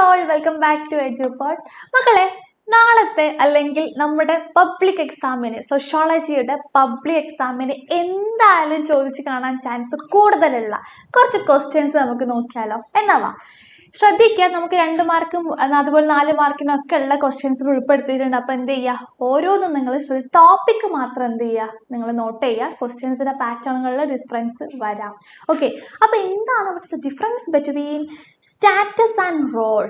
All welcome back to Edupod. മക്കളെ, നാളത്തെ അല്ലെങ്കിൽ നമ്മുടെ പബ്ലിക് എക്സാമിന് സോഷ്യോളജിയുടെ പബ്ലിക് എക്സാമിന് എന്തായാലും ചോദിച്ചു കാണാൻ ചാൻസ് കൂടുതലുള്ള കുറച്ച് ക്വസ്റ്റ്യൻസ് നമുക്ക് നോക്കിയാലോ? എന്നാവാ ശ്രദ്ധിക്കുക. നമുക്ക് 2 മാർക്കും അതുപോലെ 4 മാർക്കിനൊക്കെ ഉള്ള ക്വസ്റ്റ്യൻസിൽ ഉൾപ്പെടുത്തിയിട്ടുണ്ട്. അപ്പൊ എന്ത് ചെയ്യുക, ഓരോന്നും നിങ്ങൾ ടോപ്പിക് മാത്രം എന്ത് ചെയ്യുക, നിങ്ങൾ നോട്ട് ചെയ്യുക. ക്വസ്റ്റ്യൻസിന്റെ പാറ്റേണുകളിൽ ഡിഫറൻസ് വരാം. ഓക്കെ, അപ്പൊ എന്താണ് difference between status and role?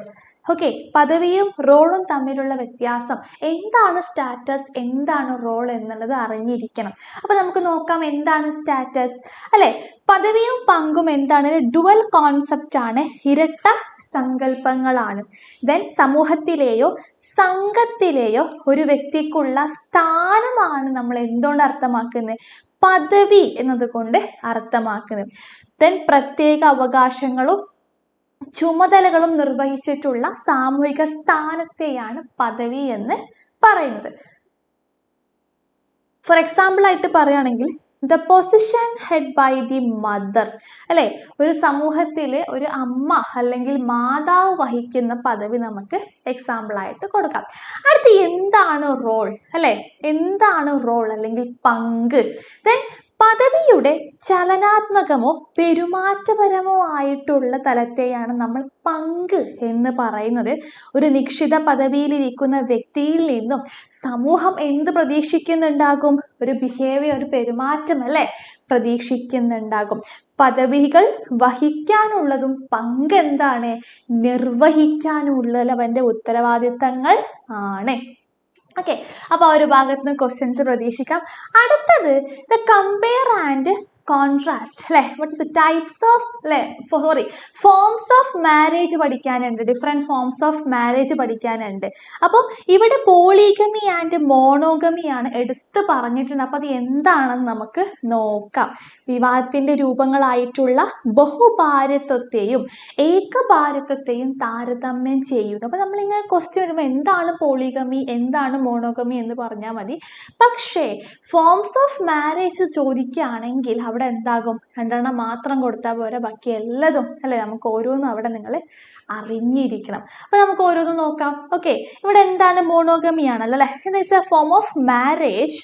Okay, പദവിയും റോളും തമ്മിലുള്ള വ്യത്യാസം എന്താണ്, സ്റ്റാറ്റസ് എന്താണ് റോൾ എന്നുള്ളത് അറിഞ്ഞിരിക്കണം. അപ്പൊ നമുക്ക് നോക്കാം എന്താണ് സ്റ്റാറ്റസ് അല്ലെ. പദവിയും പങ്കും എന്താണ്? ഡുവൽ കോൺസെപ്റ്റ് ആണ്, ഇരട്ട സങ്കല്പങ്ങളാണ്. ദെൻ സമൂഹത്തിലെയോ സംഘത്തിലെയോ ഒരു വ്യക്തിക്കുള്ള സ്ഥാനമാണ് നമ്മൾ എന്തുകൊണ്ട് അർത്ഥമാക്കുന്നത്? പദവി എന്നതുകൊണ്ട് അർത്ഥമാക്കുന്നത്. ദെൻ പ്രത്യേക അവകാശങ്ങളും ചുമതലകളും നിർവഹിച്ചിട്ടുള്ള സാമൂഹിക സ്ഥാനത്തെയാണ് പദവി എന്ന് പറയുന്നത്. ഫോർ എക്സാമ്പിൾ ആയിട്ട് പറയുകയാണെങ്കിൽ the position head by the mother അല്ലെ, ഒരു സമൂഹത്തിലെ ഒരു അമ്മ അല്ലെങ്കിൽ മാതാവ് വഹിക്കുന്ന പദവി നമുക്ക് എക്സാമ്പിൾ ആയിട്ട് കൊടുക്കാം. അടുത്ത് എന്താണ് റോൾ അല്ലെ, എന്താണ് റോൾ അല്ലെങ്കിൽ പങ്ക്? ദെൻ പദവിയുടെ ചലനാത്മകമോ പെരുമാറ്റപരമോ ആയിട്ടുള്ള തലത്തെയാണ് നമ്മൾ പങ്ക് എന്ന് പറയുന്നത്. ഒരു നിശ്ചിത പദവിയിലിരിക്കുന്ന വ്യക്തിയിൽ നിന്നും സമൂഹം എന്ത് പ്രതീക്ഷിക്കുന്നുണ്ടാകും? ഒരു ബിഹേവിയർ, ഒരു പെരുമാറ്റം അല്ലെ പ്രതീക്ഷിക്കുന്നുണ്ടാകും. പദവികൾ വഹിക്കാനുള്ളതും പങ്ക് എന്താണ്? നിർവഹിക്കാനുള്ളവന്റെ ഉത്തരവാദിത്തങ്ങൾ ആണ്. ഓക്കെ, അപ്പൊ ആ ഒരു ഭാഗത്ത് നിന്ന് ക്വസ്റ്റ്യൻസ് പ്രതീക്ഷിക്കാം. അടുത്തത് ദ കമ്പയർ ആൻഡ് കോൺട്രാസ്റ്റ് അല്ലെ. What is types of forms of marriage പഠിക്കാനുണ്ട്. ഡിഫറെന്റ് ഫോംസ് ഓഫ് മാരേജ് പഠിക്കാനുണ്ട്. അപ്പം ഇവിടെ പോളിഗമി ആൻഡ് മോണോഗമി ആണ് എടുത്ത് പറഞ്ഞിട്ടുണ്ട്. അപ്പൊ അത് എന്താണെന്ന് നമുക്ക് നോക്കാം. വിവാഹത്തിന്റെ രൂപങ്ങളായിട്ടുള്ള ബഹുഭാര്യത്വത്തെയും ഏകഭാര്യത്വത്തെയും താരതമ്യം ചെയ്യുക. അപ്പൊ നമ്മളിങ്ങനെ ക്വസ്റ്റ്യൻ വരുമ്പോൾ എന്താണ് പോളിഗമി, എന്താണ് മോണോഗമി എന്ന് പറഞ്ഞാൽ മതി. പക്ഷേ ഫോംസ് ഓഫ് മാരേജ് ചോദിക്കുകയാണെങ്കിൽ അവിടെ എന്താകും? 2 മാത്രം കൊടുത്താൽ പോരാ, ബാക്കി എല്ലാതും അല്ലെ. നമുക്ക് ഓരോന്നും അവിടെ നിങ്ങൾ അറിഞ്ഞിരിക്കണം. അപ്പൊ നമുക്ക് ഓരോന്നും നോക്കാം. ഓക്കെ, ഇവിടെ എന്താണ്? മോണോഗമി ആണല്ലോ അല്ലെ. ഇത് is A form of marriage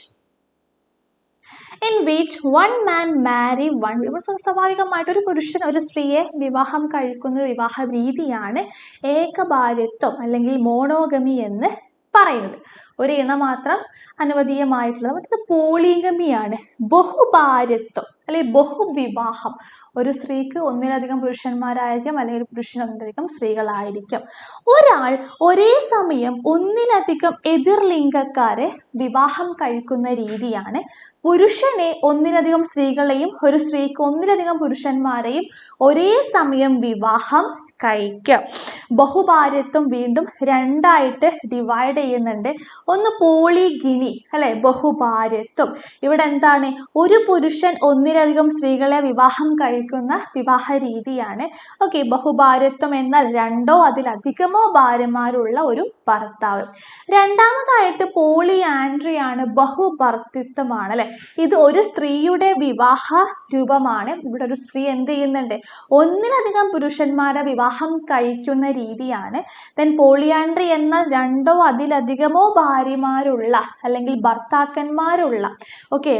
in which one man marry one. സ്വാഭാവികമായിട്ട് ഒരു പുരുഷൻ ഒരു സ്ത്രീയെ വിവാഹം കഴിക്കുന്ന ഒരു വിവാഹ രീതിയാണ് ഏകഭാര്യത്വം അല്ലെങ്കിൽ മോണോഗമി എന്ന് പറയുന്നത്. ഒരു ഇണ മാത്രം അനുവദീയമായിട്ടുള്ളത്. മറ്റത് പോളിഗമിയാണ്, ബഹുഭാര്യത്വം അല്ലെ ബഹുവിവാഹം. ഒരു സ്ത്രീക്ക് ഒന്നിലധികം പുരുഷന്മാരായിരിക്കും അല്ലെങ്കിൽ ഒരു പുരുഷന് ഒന്നിലധികം സ്ത്രീകളായിരിക്കും. ഒരാൾ ഒരേ സമയം ഒന്നിലധികം എതിർലിംഗക്കാരെ വിവാഹം കഴിക്കുന്ന രീതിയാണ് പുരുഷനെ ഒന്നിലധികം സ്ത്രീകളെയും ഒരു സ്ത്രീക്ക് ഒന്നിലധികം പുരുഷന്മാരെയും ഒരേ സമയം വിവാഹം കഴിക്കാം. ബഹുഭാര്യത്വം വീണ്ടും 2ആയിട്ട് ഡിവൈഡ് ചെയ്യുന്നുണ്ട്. ഒന്ന് പോളിഗിനി അല്ലെ, ബഹുഭാര്യത്വം. ഇവിടെ എന്താണ്? ഒരു പുരുഷൻ ഒന്നിലധികം സ്ത്രീകളെ വിവാഹം കഴിക്കുന്ന വിവാഹ രീതിയാണ്. ഓക്കെ, ബഹുഭാര്യത്വം എന്നാൽ 2ഓ അതിലധികമോ ഭാര്യമാരുള്ള ഒരു ഭർത്താവ്. രണ്ടാമതായിട്ട് പോളി ആൻഡ്രി ആണ്, ബഹുഭർത്തൃത്വമാണ് അല്ലെ. ഇത് ഒരു സ്ത്രീയുടെ വിവാഹ രൂപമാണ്. ഇവിടെ ഒരു സ്ത്രീ എന്ത് ചെയ്യുന്നുണ്ട്? ഒന്നിലധികം പുരുഷന്മാരെ വിവാഹം കഴിക്കുന്ന രീതിയാണ്. ദെൻ പോളിയാൻഡ്രി എന്നാൽ 2ഓ അതിലധികമോ ഭാര്യമാരുള്ള അല്ലെങ്കിൽ ഭർത്താക്കന്മാരുള്ള, ഓക്കെ,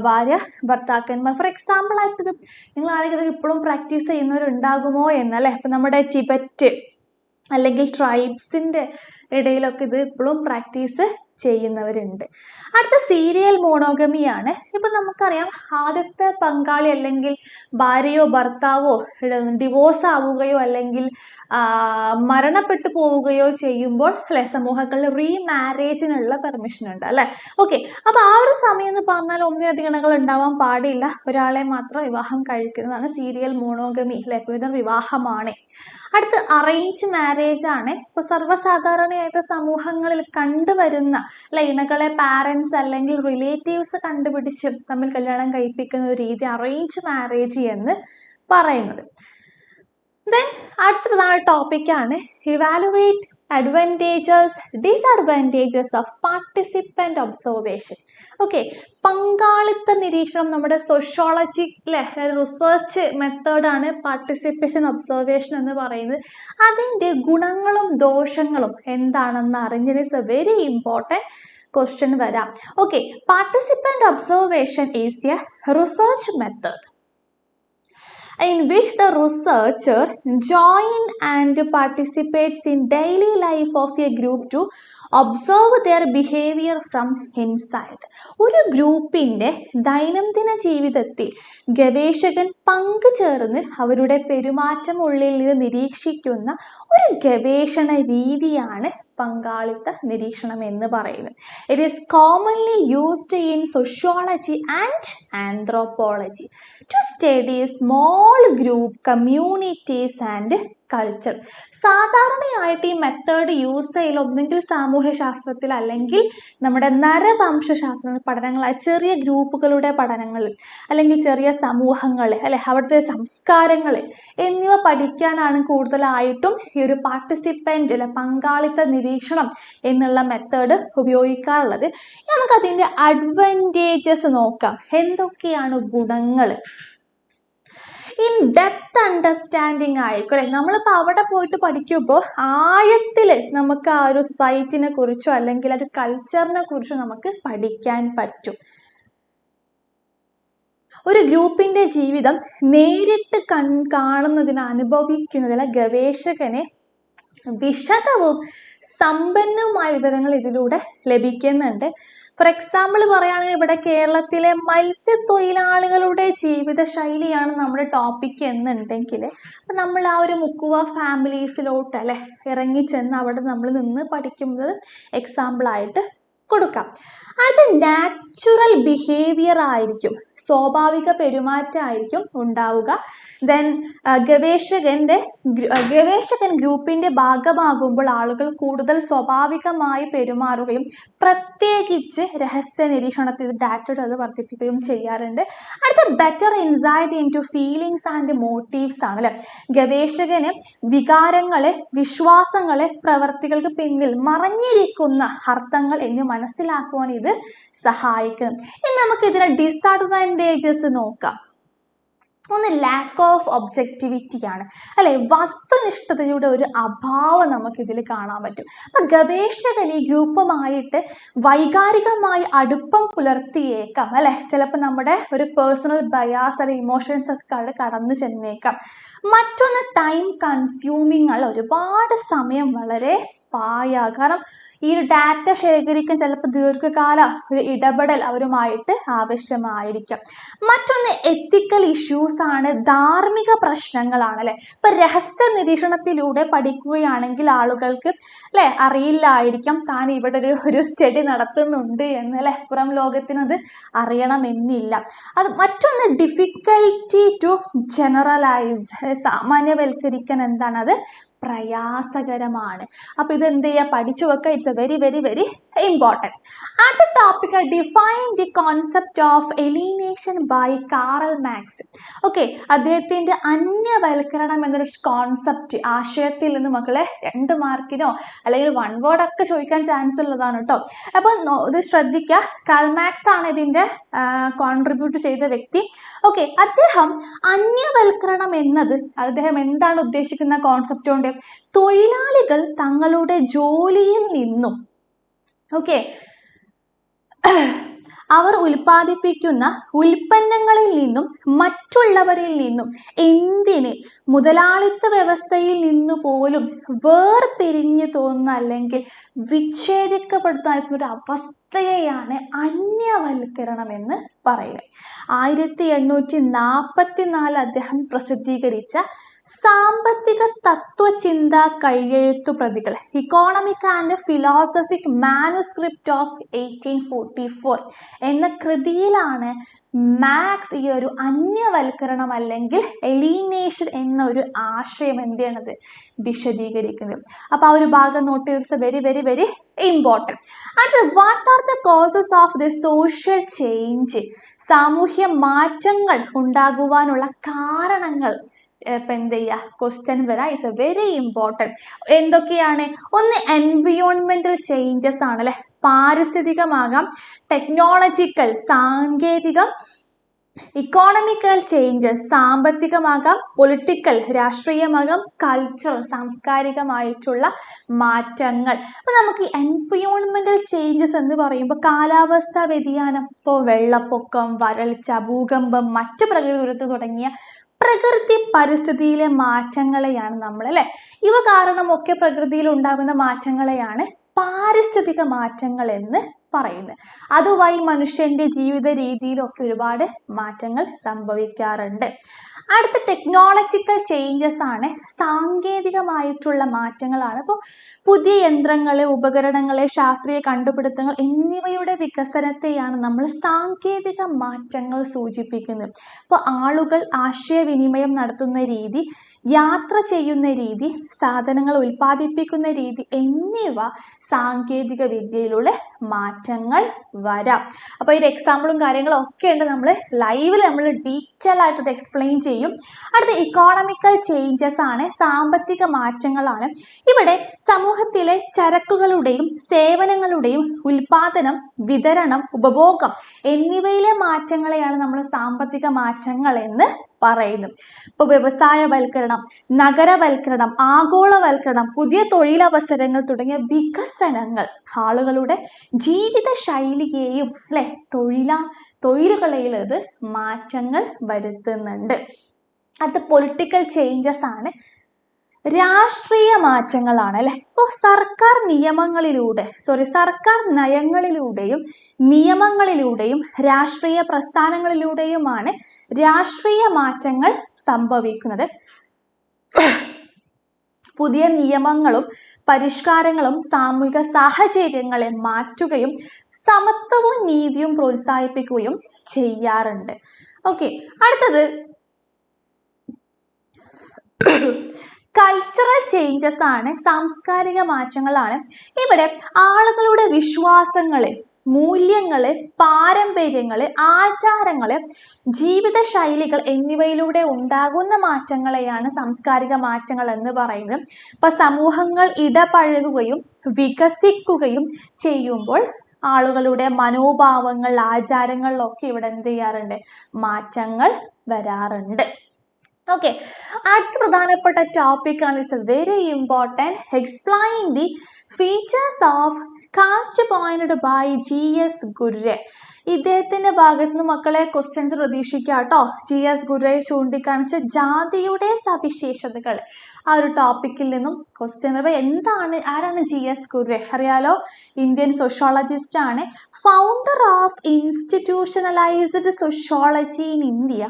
ഭാര്യ ഭർത്താക്കന്മാർ. ഫോർ എക്സാമ്പിൾ ആയിട്ട് ഇത് നിങ്ങൾ ആരെങ്കിലും ഇപ്പോഴും പ്രാക്ടീസ് ചെയ്യുന്നവരുണ്ടാകുമോ എന്നല്ലേ. ഇപ്പൊ നമ്മുടെ ടിബറ്റ് അല്ലെങ്കിൽ ട്രൈബ്സിന്റെ ഇടയിലൊക്കെ ഇത് ഇപ്പോഴും പ്രാക്ടീസ് ചെയ്യുന്നവരുണ്ട്. അടുത്ത സീരിയൽ മോണോഗമിയാണ്. ഇപ്പൊ നമുക്കറിയാം, ആദ്യത്തെ പങ്കാളി അല്ലെങ്കിൽ ഭാര്യയോ ഭർത്താവോ ഡിവോഴ്സ് ആവുകയോ അല്ലെങ്കിൽ മരണപ്പെട്ടു പോവുകയോ ചെയ്യുമ്പോൾ അല്ലെ സമൂഹങ്ങളിൽ റീമാരേജിനുള്ള പെർമിഷൻ ഉണ്ട് അല്ലെ. ഓക്കെ, അപ്പൊ ആ ഒരു സമയം എന്ന് പറഞ്ഞാൽ ഒന്നിലധികം ഇണകൾ ഉണ്ടാവാൻ പാടില്ല. ഒരാളെ മാത്രം വിവാഹം കഴിക്കുന്നതാണ് സീരിയൽ മോണോഗമി അല്ലെ, പുനർവിവാഹമാണ്. അടുത്ത് അറേഞ്ച് മാരേജ് ആണ്. ഇപ്പൊ സർവ്വസാധാരണയായിട്ട് സമൂഹങ്ങളിൽ കണ്ടുവരുന്ന അല്ലെ ഇണകളെ പാരൻസ് അല്ലെങ്കിൽ റിലേറ്റീവ്സ് കണ്ടുപിടിച്ച് തമ്മിൽ കല്യാണം കഴിപ്പിക്കുന്ന ഒരു രീതി അറേഞ്ച് മാരേജ് എന്ന് പറയുന്നത്. ദെൻ അടുത്തതാണ് ടോപ്പിക്കാണ് evaluate advantages, disadvantages of participant observation. Okay, പങ്കാളിത്ത നിരീക്ഷണം നമ്മുടെ സോഷ്യോളജി റിസർച്ച് മെത്തേഡാണ് പാർട്ടിസിപ്പേഷൻ ഒബ്സർവേഷൻ എന്ന് പറയുന്നത്. അതിൻ്റെ ഗുണങ്ങളും ദോഷങ്ങളും എന്താണെന്ന് അറിഞ്ഞത് is a very important question വരാം. Okay, participant observation is a research method in which the researcher join and participates in daily life of a group to observe their behavior from inside. ഒരു ഗ്രൂപ്പിൻ്റെ ദൈനംദിന ജീവിതത്തിൽ ഗവേഷകൻ പങ്കുചേർന്ന് അവരുടെ പെരുമാറ്റം ഉള്ളിൽ നിന്ന് നിരീക്ഷിക്കുന്ന ഒരു ഗവേഷണ രീതിയാണ് പങ്കാളിത്ത നിരീക്ഷണം എന്ന് പറയുന്നത്. It is commonly used in sociology and anthropology to study small group communities and culture. സാധാരണയായിട്ട് ഈ മെത്തേഡ് യൂസ് ചെയ്യൽ ഒന്നെങ്കിൽ സാമൂഹ്യശാസ്ത്രത്തിൽ അല്ലെങ്കിൽ നമ്മുടെ നരവംശാസ്ത്ര പഠനങ്ങളായ ചെറിയ ഗ്രൂപ്പുകളുടെ പഠനങ്ങൾ അല്ലെങ്കിൽ ചെറിയ സമൂഹങ്ങൾ അവിടുത്തെ സംസ്കാരങ്ങൾ എന്നിവ പഠിക്കാനാണ് കൂടുതലായിട്ടും ഈ ഒരു പാർട്ടിസിപ്പൻ്റ് പങ്കാളിത്ത നിരീക്ഷണം എന്നുള്ള മെത്തേഡ് ഉപയോഗിക്കാറുള്ളത്. നമുക്കതിൻ്റെ അഡ്വാൻറ്റേജസ് നോക്കാം. എന്തൊക്കെയാണ് ഗുണങ്ങൾ? ഇൻ ഡെപ്ത് അണ്ടർസ്റ്റാൻഡിങ് ആയിരിക്കും അല്ലെ. നമ്മളിപ്പോൾ അവിടെ പോയിട്ട് പഠിക്കുമ്പോൾ ആഴത്തിൽ നമുക്ക് ആ ഒരു സൊസൈറ്റിനെ കുറിച്ചോ അല്ലെങ്കിൽ ആ ഒരു കൾച്ചറിനെ കുറിച്ചോ നമുക്ക് പഠിക്കാൻ പറ്റും. ഒരു ഗ്രൂപ്പിൻ്റെ ജീവിതം നേരിട്ട് കാണുന്നതിന് അനുഭവിക്കുന്നതിന് ഗവേഷകനെ വിശദവും സമ്പന്നവുമായ വിവരങ്ങൾ ഇതിലൂടെ ലഭിക്കുന്നുണ്ട്. ഫോർ എക്സാമ്പിൾ പറയുകയാണെങ്കിൽ ഇവിടെ കേരളത്തിലെ മത്സ്യത്തൊഴിലാളികളുടെ ജീവിതശൈലിയാണ് നമ്മുടെ ടോപ്പിക് എന്നുണ്ടെങ്കിൽ നമ്മൾ ആ ഒരു മുക്കുവ ഫാമിലീസിലോട്ട് ഇറങ്ങിച്ചെന്ന് അവിടെ നമ്മൾ നിന്ന് പഠിക്കുന്നത് എക്സാമ്പിളായിട്ട് കൊടുക്കാം. അത് നാച്ചുറൽ ബിഹേവിയർ ആയിരിക്കും, സ്വാഭാവിക പെരുമാറ്റമായിരിക്കും ഉണ്ടാവുക. ദെൻ ഗവേഷകൻ ഗ്രൂപ്പിൻ്റെ ഭാഗമാകുമ്പോൾ ആളുകൾ കൂടുതൽ സ്വാഭാവികമായി പെരുമാറുകയും പ്രത്യേകിച്ച് രഹസ്യ നിരീക്ഷണത്തിൽ ഡാറ്റയുടെ അത് വർദ്ധിപ്പിക്കുകയും ചെയ്യാറുണ്ട്. അടുത്ത better insight into feelings and motives ആണ് അല്ലെ. ഗവേഷകന് വികാരങ്ങളെ, വിശ്വാസങ്ങളെ, പ്രവർത്തികൾക്ക് പിന്നിൽ മറഞ്ഞിരിക്കുന്ന അർത്ഥങ്ങൾ എന്നിവ മനസ്സിലാക്കുവാൻ ഇത് സഹായിക്കും. ഇനി നമുക്ക് ഇതിന്റെ ഡിസഡ്വാൻറ്റേജസ് നോക്കാം. ഒന്ന് ലാക്ക് ഓഫ് ഒബ്ജക്റ്റിവിറ്റി ആണ് അല്ലെ. വസ്തുനിഷ്ഠതയുടെ ഒരു അഭാവം നമുക്കിതിൽ കാണാൻ പറ്റും. അപ്പം ഗവേഷകൻ ഈ ഗ്രൂപ്പുമായിട്ട് വൈകാരികമായി അടുപ്പം പുലർത്തിയേക്കാം അല്ലെ. ചിലപ്പോൾ നമ്മുടെ ഒരു പേഴ്സണൽ ബയാസ് അല്ലെങ്കിൽ ഇമോഷൻസ് ഒക്കെ അവിടെ കടന്നു ചെന്നേക്കാം. മറ്റൊന്ന് ടൈം കൺസ്യൂമിങ് ആണ്. ഒരുപാട് സമയം വളരെ കാരണം ഈ ഒരു ഡാറ്റ ശേഖരിക്കാൻ ചിലപ്പോൾ ദീർഘകാല ഒരു ഇടപെടൽ അവരുമായിട്ട് ആവശ്യമായിരിക്കാം. മറ്റൊന്ന് എത്തിക്കൽ ഇഷ്യൂസ് ആണ്, ധാർമ്മിക പ്രശ്നങ്ങളാണ് അല്ലെ. ഇപ്പൊ രഹസ്യ നിരീക്ഷണത്തിലൂടെ പഠിക്കുകയാണെങ്കിൽ ആളുകൾക്ക് അറിയില്ലായിരിക്കാം താൻ ഇവിടെ ഒരു സ്റ്റഡി നടത്തുന്നുണ്ട് എന്ന് പുറം ലോകത്തിനത് അറിയണമെന്നില്ല. അത് മറ്റൊന്ന് ഡിഫിക്കൽറ്റി ടു ജനറലൈസ്, സാമാന്യവൽക്കരിക്കാൻ അത് പ്രയാസകരമാണ്. അപ്പൊ ഇത് എന്ത് ചെയ്യുക, പഠിച്ചു വെക്കുക. It's a very very very important. അടുത്ത topic define the concept of alienation by Karl Marx. Okay, അദ്ദേഹത്തിന്റെ അന്യവൽക്കരണം എന്നൊരു കോൺസെപ്റ്റ് ആശയത്തിൽ നിന്ന് മക്കളെ 2 മാർക്കിനോ അല്ലെങ്കിൽ 1 വേർഡ് ഒക്കെ ചോദിക്കാൻ ചാൻസ് ഉള്ളതാണ് കേട്ടോ. അപ്പൊ ഇത് ശ്രദ്ധിക്കുക. കാൾ മാർക്സ് ആണ് ഇതിന്റെ കോൺട്രിബ്യൂട്ട് ചെയ്ത വ്യക്തി. ഓക്കെ, അദ്ദേഹം അന്യവൽക്കരണം എന്നത് അദ്ദേഹം എന്താണ് ഉദ്ദേശിക്കുന്ന കോൺസെപ്റ്റ് കൊണ്ട് തൊഴിലാളികൾ തങ്ങളുടെ ജോലിയിൽ നിന്നും അവർ ഉൽപ്പാദിപ്പിക്കുന്ന ഉൽപ്പന്നങ്ങളിൽ നിന്നും മറ്റുള്ളവരിൽ നിന്നും എന്തിന് മുതലാളിത്ത വ്യവസ്ഥയിൽ നിന്ന് പോലും വേർപിരിഞ്ഞു തോന്നുന്ന അല്ലെങ്കിൽ വിച്ഛേദിക്കപ്പെടുന്ന ഒരു അവസ്ഥയെയാണ് അന്യവൽക്കരണം എന്ന് പറയുന്നത്. 1844 അദ്ദേഹം പ്രസിദ്ധീകരിച്ച സാമ്പത്തിക തത്വചിന്ത കൈയെഴുത്തു പ്രതികൾ, economic and philosophic manuscript of 1844 എന്ന കൃതിയിലാണ് മാർക്സ് ഈ ഒരു അന്യവൽക്കരണം അല്ലെങ്കിൽ എലീനേഷൻ എന്ന ഒരു ആശയം എന്ത് ചെയ്യണത് വിശദീകരിക്കുന്നത്. അപ്പൊ ആ ഒരു ഭാഗം നോട്ട് ചെയ്ത് വെരി വെരി വെരി ഇമ്പോർട്ടൻറ്റ്. അടുത്ത what are the causes of the social change, സാമൂഹ്യ മാറ്റങ്ങൾ ഉണ്ടാകുവാനുള്ള കാരണങ്ങൾ ഇപ്പം എന്ത് ചെയ്യുക, ക്വസ്റ്റ്യൻ വരാം. It's a very important. എന്തൊക്കെയാണ്? ഒന്ന് എൻവിയോൺമെന്റൽ ചേഞ്ചസ് ആണ് അല്ലെ, പാരിസ്ഥിതികമാകാം, ടെക്നോളജിക്കൽ സാങ്കേതികം, ഇക്കോണമിക്കൽ ചേഞ്ചസ് സാമ്പത്തികമാകാം, പൊളിറ്റിക്കൽ രാഷ്ട്രീയമാകാം, കൾച്ചർ സാംസ്കാരികമായിട്ടുള്ള മാറ്റങ്ങൾ. അപ്പോൾ നമുക്ക് എൻവയോൺമെന്റൽ ചേഞ്ചസ് എന്ന് പറയുമ്പോൾ കാലാവസ്ഥാ വ്യതിയാനം, ഇപ്പോൾ വെള്ളപ്പൊക്കം, വരൾച്ച, ഭൂകമ്പം, മറ്റു പ്രകൃതി ദുരന്തം തുടങ്ങിയ പ്രകൃതി പരിസ്ഥിതിയിലെ മാറ്റങ്ങളെയാണ് നമ്മൾ അല്ലെ, ഇവ കാരണമൊക്കെ പ്രകൃതിയിൽ ഉണ്ടാകുന്ന മാറ്റങ്ങളെയാണ് പാരിസ്ഥിതിക മാറ്റങ്ങൾ എന്ന് പറയുന്നത്. അതുവഴി മനുഷ്യന്റെ ജീവിത രീതിയിലൊക്കെ ഒരുപാട് മാറ്റങ്ങൾ സംഭവിക്കാറുണ്ട്. അടുത്ത ടെക്നോളജിക്കൽ ചേഞ്ചസ് ആണ്, സാങ്കേതികമായിട്ടുള്ള മാറ്റങ്ങളാണ്. ഇപ്പോൾ പുതിയ യന്ത്രങ്ങൾ, ഉപകരണങ്ങൾ, ശാസ്ത്രീയ കണ്ടുപിടുത്തങ്ങൾ എന്നിവയുടെ വികസനത്തെയാണ് നമ്മൾ സാങ്കേതിക മാറ്റങ്ങൾ സൂചിപ്പിക്കുന്നത്. ഇപ്പോൾ ആളുകൾ ആശയവിനിമയം നടത്തുന്ന രീതി, യാത്ര ചെയ്യുന്ന രീതി, സാധനങ്ങൾ ഉൽപ്പാദിപ്പിക്കുന്ന രീതി എന്നിവ സാങ്കേതിക വിദ്യയിലൂടെ മാറ്റങ്ങൾ വരാം. അപ്പോൾ ഇതിന്റെ എക്സാമ്പിളും കാര്യങ്ങളും ഒക്കെ ഉണ്ട്, നമ്മൾ ലൈവിൽ നമ്മൾ ഡീറ്റെയിൽ ആയിട്ട് എക്സ്പ്ലെയിൻ ചെയ്യും. അടുത്ത ഇക്കോണമിക്കൽ ചേഞ്ചസ് ആണ്, സാമ്പത്തിക മാറ്റങ്ങളാണ്. ഇവിടെ സമൂഹത്തിലെ ചരക്കുകളുടെയും സേവനങ്ങളുടെയും ഉൽപാദനം, വിതരണം, ഉപഭോഗം എന്നിവയിലെ മാറ്റങ്ങളെയാണ് നമ്മൾ സാമ്പത്തിക മാറ്റങ്ങൾ എന്ന് പറയുന്നത്. ഇപ്പോൾ വ്യവസായവൽക്കരണം, നഗരവൽക്കരണം, ആഗോളവൽക്കരണം, പുതിയ തൊഴിലവസരങ്ങൾ തുടങ്ങിയ വികസനങ്ങൾ ആളുകളുടെ ജീവിത ശൈലിയെയും അല്ലെ തൊഴിലുകളെയും ഇത് മാറ്റങ്ങൾ വരുത്തുന്നുണ്ട്. അടുത്ത പൊളിറ്റിക്കൽ ചേഞ്ചസ് ആണ്, രാഷ്ട്രീയ മാറ്റങ്ങളാണ് അല്ലെ. ഇപ്പോൾ സർക്കാർ നയങ്ങളിലൂടെയും നിയമങ്ങളിലൂടെയും രാഷ്ട്രീയ പ്രസ്ഥാനങ്ങളിലൂടെയുമാണ് രാഷ്ട്രീയ മാറ്റങ്ങൾ സംഭവിക്കുന്നത്. പുതിയ നിയമങ്ങളും പരിഷ്കാരങ്ങളും സാമൂഹിക സാഹചര്യങ്ങളെ മാറ്റുകയും സമത്വവും നീതിയും പ്രോത്സാഹിപ്പിക്കുകയും ചെയ്യാറുണ്ട്. ഓക്കെ, അടുത്തത് കൾച്ചറൽ ചേഞ്ചസ് ആണ്, സാംസ്കാരിക മാറ്റങ്ങളാണ്. ഇവിടെ ആളുകളുടെ വിശ്വാസങ്ങള്, മൂല്യങ്ങള്, പാരമ്പര്യങ്ങള്, ആചാരങ്ങള്, ജീവിത ശൈലികൾ എന്നിവയിലൂടെ ഉണ്ടാകുന്ന മാറ്റങ്ങളെയാണ് സാംസ്കാരിക മാറ്റങ്ങൾ എന്ന് പറയുന്നത്. ഇപ്പൊ സമൂഹങ്ങൾ ഇടപഴകുകയും വികസിക്കുകയും ചെയ്യുമ്പോൾ ആളുകളുടെ മനോഭാവങ്ങൾ, ആചാരങ്ങളിലൊക്കെ ഇവിടെ എന്ത് ചെയ്യാറുണ്ട്, മാറ്റങ്ങൾ വരാറുണ്ട്. ഓക്കെ, അടുത്ത പ്രധാനപ്പെട്ട ടോപ്പിക് ആണ്, it's very important. Explain the features of caste pointed by GS Ghurye. ഇദ്ദേഹത്തിന്റെ ഭാഗത്ത് നിന്ന് മക്കളെ ക്വസ്റ്റ്യൻസ് പ്രതീക്ഷിക്കുക കേട്ടോ. GS ഗുര്രെ ചൂണ്ടിക്കാണിച്ച ജാതിയുടെ സവിശേഷതകൾ, ആ ഒരു ടോപ്പിക്കിൽ നിന്നും ക്വസ്റ്റ്യൻ. ആരാണ് GS ഗുര്രെ? അറിയാലോ, ഇന്ത്യൻ സോഷ്യോളജിസ്റ്റ് ആണ്. Founder of institutionalised sociology in India,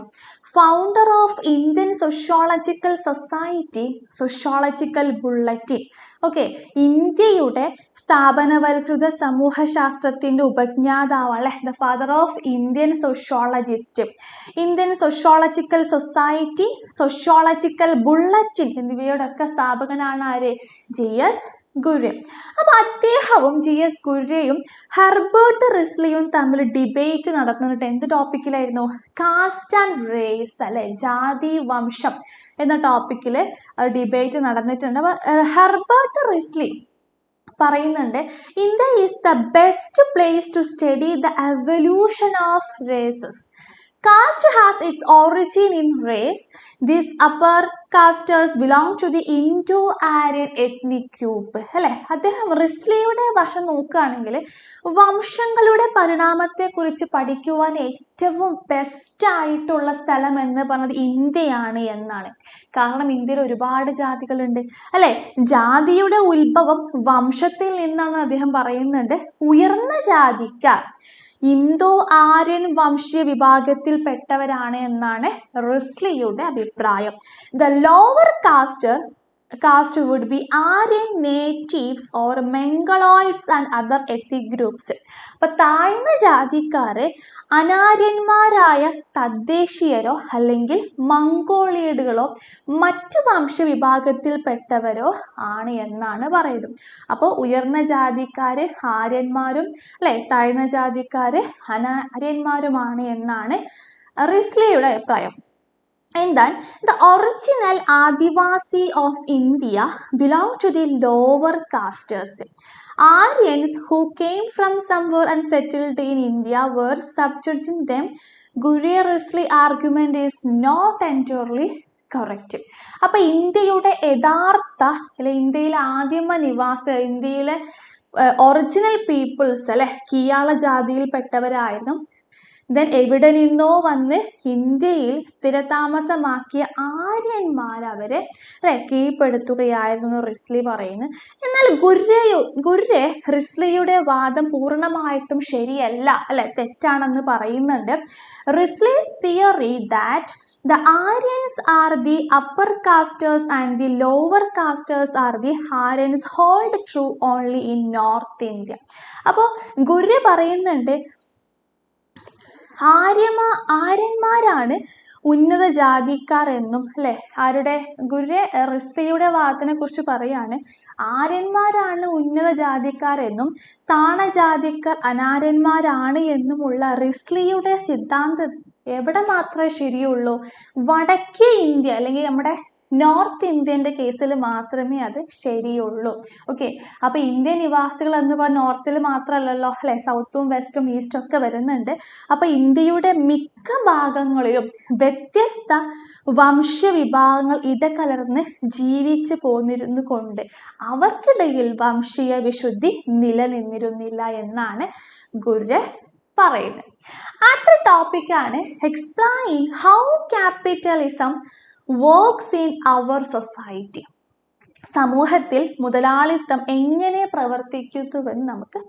founder of Indian sociological society, sociological bulletin. Okay, ഇന്ത്യയുടെ സ്ഥാപനവൽകൃത സമൂഹശാസ്ത്രത്തിന്റെ ഉപജ്ഞാതാവ് അല്ലെ, the father of Indian sociologist, Indian sociological society, sociological bulletin എന്നിവയുടെ ഒക്കെ സ്ഥാപകനാണ് ആര്? GS ഗുര്രെ. അപ്പൊ അദ്ദേഹവും GS ഗുര്രെയും ഹെർബർട്ട് റിസ്ലിയും തമ്മിൽ ഡിബേറ്റ് നടത്തുന്നിട്ട് എന്ത് ടോപ്പിക്കിലായിരുന്നു? കാസ്റ്റ് ആൻഡ് റേസ് അല്ലെ, ജാതി വംശം എന്ന ടോപ്പിക്കിൽ ഡിബേറ്റ് നടന്നിട്ടുണ്ട്. അപ്പൊ ഹെർബർട്ട് റിസ്ലി പറയുന്നുണ്ട്, India is the best place to study the evolution of races. Caste has its origin in race. These upper casters belong to the Indo-Aryan ethnic group. അല്ലെ, അദ്ദേഹം റിസ്ലിയുടെ വശം നോക്കുകയാണെങ്കിൽ വംശങ്ങളുടെ പരിണാമത്തെ കുറിച്ച് പഠിക്കുവാൻ ഏറ്റവും ബെസ്റ്റ് ആയിട്ടുള്ള സ്ഥലം എന്ന് പറഞ്ഞത് ഇന്ത്യയാണ് എന്നാണ്. കാരണം ഇന്ത്യയിൽ ഒരുപാട് ജാതികളുണ്ട് അല്ലെ. ജാതിയുടെ ഉത്ഭവം വംശത്തിൽ നിന്നാണ് അദ്ദേഹം പറയുന്നുണ്ട്. ഉയർന്ന ജാതിക്കാർ ഇന്തോ ആര്യൻ വംശീയ വിഭാഗത്തിൽപ്പെട്ടവരാണ് എന്നാണ് റിസ്ലിയുടെ അഭിപ്രായം. The lower caste would be Aryan natives or Mongoloids and other ethnic groups. അപ്പൊ താഴ്ന്ന ജാതിക്കാര് അനാര്യന്മാരായ തദ്ദേശീയരോ അല്ലെങ്കിൽ മംഗോളിയഡുകളോ മറ്റു വംശവിഭാഗത്തിൽപ്പെട്ടവരോ ആണ് എന്നാണ് പറയുന്നത്. അപ്പോൾ ഉയർന്ന ജാതിക്കാര് ആര്യന്മാരും അല്ലെ, താഴ്ന്ന ജാതിക്കാര് അനാര്യന്മാരുമാണ് എന്നാണ് റിസ്ലിയുടെ അഭിപ്രായം. And then the original Adivasi of India belonged to the lower castes. Aryans who came from somewhere and settled in India were subjuging them. Gurrier-Risley argument is not entirely correct. അപ്പോൾ ഇന്ത്യയുടെ യഥാർത്ഥ അല്ലെ ഇന്ത്യയിലെ ആദിമ ഇന്ത്യയിലെ ഒറിജിനൽ പീപ്പിൾസ് അല്ലെ കീയാള ജാതിയിൽപ്പെട്ടവരായിരുന്നു. Then എവിടെ നിന്നോ വന്ന് ഇന്ത്യയിൽ സ്ഥിരതാമസമാക്കിയ ആര്യന്മാരവരെ അല്ലെ കീഴ്പ്പെടുത്തുകയായിരുന്നു റിസ്ലി പറയുന്നു. എന്നാൽ ഗുര്രെ റിസ്ലിയുടെ വാദം പൂർണ്ണമായിട്ടും ശരിയല്ല അല്ലെ തെറ്റാണെന്ന് പറയുന്നുണ്ട്. Risley's theory that the Aryans are the upper castes and the lower castes are the Aryans hold true only in North India. അപ്പോൾ ഗുര്രെ പറയുന്നുണ്ട് ആര്യന്മാരാണ് ഉന്നത ജാതിക്കാർ എന്നും അല്ലെ ആരുടെ ഗുര്രെ റിസ്ലിയുടെ വാദത്തിനെ കുറിച്ച് പറയാണ് ആര്യന്മാരാണ് ഉന്നത ജാതിക്കാർ എന്നും താണജാതിക്കാർ അനാര്യന്മാരാണ് എന്നുമുള്ള റിസ്ലിയുടെ സിദ്ധാന്തം എവിടെ മാത്രമേ ശരിയുള്ളൂ? വടക്കേ ഇന്ത്യ അല്ലെങ്കിൽ നമ്മുടെ നോർത്ത് ഇന്ത്യൻ്റെ കേസിൽ മാത്രമേ അത് ശരിയുള്ളൂ. ഓക്കെ, അപ്പോൾ ഇന്ത്യൻ നിവാസികൾ എന്ന് പറഞ്ഞാൽ നോർത്തിൽ മാത്രമല്ലല്ലോ അല്ലെ, സൗത്തും വെസ്റ്റും ഈസ്റ്റും ഒക്കെ വരുന്നുണ്ട്. അപ്പോൾ ഇന്ത്യയുടെ മിക്ക ഭാഗങ്ങളിലും വ്യത്യസ്ത വംശവിഭാഗങ്ങൾ ഇടകലർന്ന് ജീവിച്ചു പോന്നിരുന്നു കൊണ്ട് അവർക്കിടയിൽ വംശീയ വിശുദ്ധി നിലനിന്നിരുന്നില്ല എന്നാണ് ഗുര്രെ പറയുന്നത്. അടുത്ത ടോപ്പിക്കാണ് explain how capitalism works in our society. സമൂഹത്തിൽ മുതലാളിത്തം എങ്ങനെ പ്രവർത്തിക്കുന്നുവെന്ന് നമുക്ക്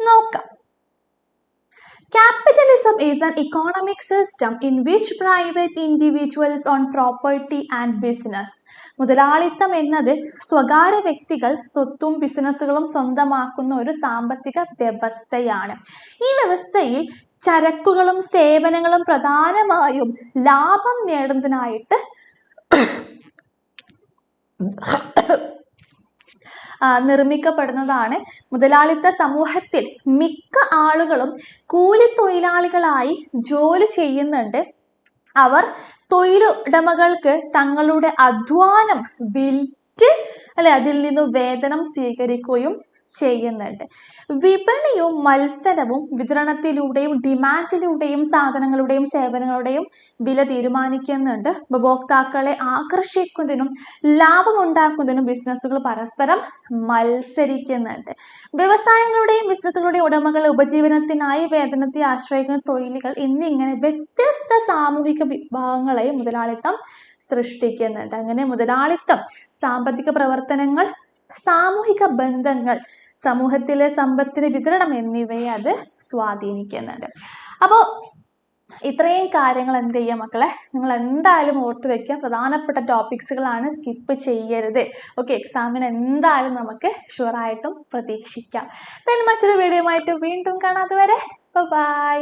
നോക്കാം. Capitalism is an economic system in which private individuals own property and business. മുതലാളിത്തം എന്നത് സ്വകാര്യ വ്യക്തികൾ സ്വത്തും ബിസിനസ്സുകളും സ്വന്തമാക്കുന്ന ഒരു സാമ്പത്തിക വ്യവസ്ഥയാണ്. ഈ വ്യവസ്ഥയിൽ ചരക്കുകളും സേവനങ്ങളും പ്രധാനമായും ലാഭം നേടുന്നതിനായിട്ട് നിർമ്മിക്കപ്പെടുന്നതാണ്. മുതലാളിത്ത സമൂഹത്തിൽ മിക്ക ആളുകളും കൂലിത്തൊഴിലാളികളായി ജോലി ചെയ്യുന്നുണ്ട്. അവർ തൊഴിലുടമകൾക്ക് തങ്ങളുടെ അധ്വാനം വിറ്റ് അല്ലെ അതിൽ നിന്ന് വേതനം സ്വീകരിക്കുകയും ചെയ്യുന്നുണ്ട്. വിപണിയും മത്സരവും വിതരണത്തിലൂടെയും ഡിമാൻഡിലൂടെയും സാധനങ്ങളുടെയും സേവനങ്ങളുടെയും വില തീരുമാനിക്കുന്നുണ്ട്. ഉപഭോക്താക്കളെ ആകർഷിക്കുന്നതിനും ലാഭമുണ്ടാക്കുന്നതിനും ബിസിനസ്സുകൾ പരസ്പരം മത്സരിക്കുന്നുണ്ട്. വ്യവസായങ്ങളുടെയും ബിസിനസ്സുകളുടെയും ഉടമകൾ ഉപജീവനത്തിനായി വേതനത്തെ ആശ്രയിക്കുന്ന തൊഴിലുകൾ എന്നിങ്ങനെ വ്യത്യസ്ത സാമൂഹിക വിഭാഗങ്ങളെ മുതലാളിത്തം സൃഷ്ടിക്കുന്നുണ്ട്. അങ്ങനെ മുതലാളിത്തം സാമ്പത്തിക പ്രവർത്തനങ്ങൾ, സാമൂഹിക ബന്ധങ്ങൾ, സമൂഹത്തിലെ സമ്പത്തിന് വിതരണം എന്നിവയെ അത് സ്വാധീനിക്കുന്നുണ്ട്. അപ്പോൾ ഇത്രയും കാര്യങ്ങൾ എന്ത് ചെയ്യുക മക്കളെ, നിങ്ങൾ എന്തായാലും ഓർത്ത് വെക്കുക. പ്രധാനപ്പെട്ട ടോപ്പിക്സുകളാണ്, സ്കിപ്പ് ചെയ്യരുത്. ഓക്കെ, എക്സാമിന് എന്തായാലും നമുക്ക് ഷുവറായിട്ടും പ്രതീക്ഷിക്കാം. മറ്റൊരു വീഡിയോ ആയിട്ട് വീണ്ടും കാണാം. അതുവരെ ബൈ.